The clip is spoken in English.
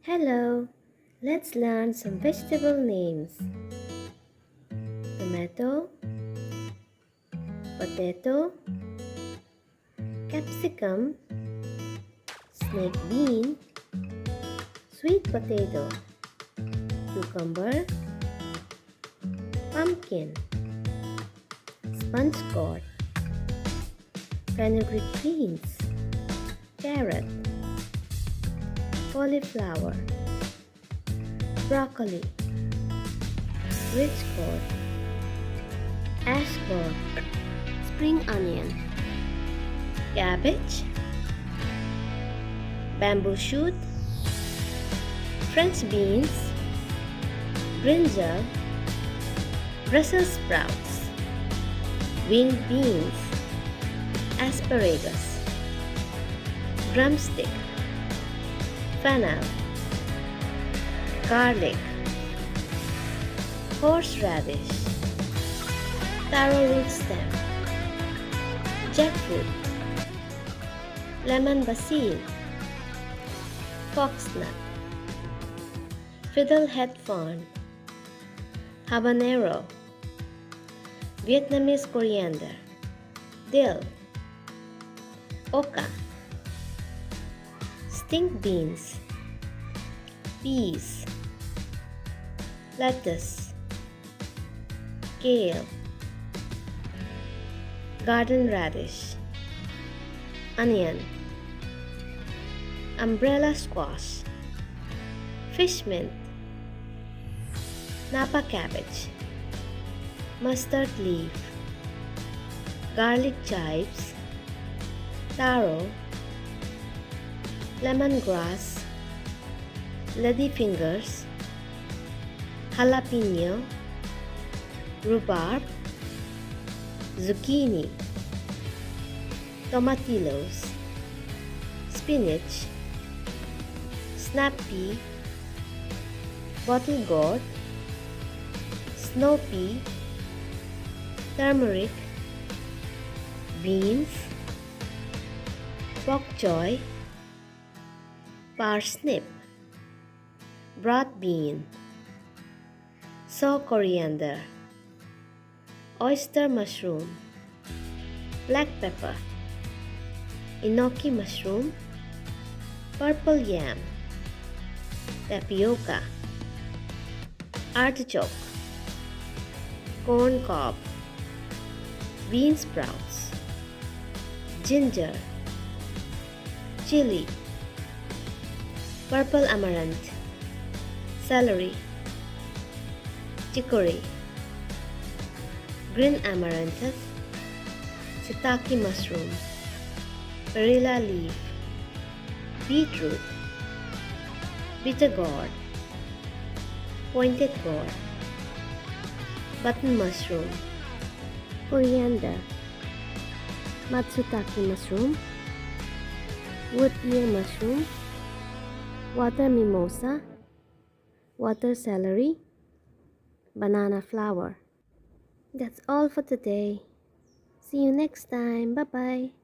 Hello, let's learn some vegetable names. Tomato, potato, capsicum, snake bean, sweet potato, cucumber, pumpkin, sponge gourd, fenugreek beans, carrot, cauliflower, broccoli, rich gourd, ash gourd, spring onion, cabbage, bamboo shoot, French beans, brinjal, Brussels sprouts, winged beans, asparagus, drumstick, fennel, garlic, horseradish, taro root stem, jackfruit, lemon basil, foxnut, fiddlehead fern, habanero, Vietnamese coriander, dill, oca, stink beans, peas, lettuce, kale, garden radish, onion, umbrella squash, fish mint, napa cabbage, mustard leaf, garlic chives, taro, lemongrass, ladyfingers, jalapeno, rhubarb, zucchini, tomatillos, spinach, snap pea, bottle gourd, snow pea, turmeric, beans, bok choy, parsnip, broad bean, saw coriander, oyster mushroom, black pepper, enoki mushroom, purple yam, tapioca, artichoke, corn cob, bean sprouts, ginger, chili, purple amaranth, celery, chicory, green amaranthus, shiitake mushroom, perilla leaf, beetroot, bitter gourd, pointed gourd, button mushroom, coriander, matsutake mushroom, wood ear mushroom, water mimosa, water celery, banana flower. That's all for today. See you next time. Bye bye.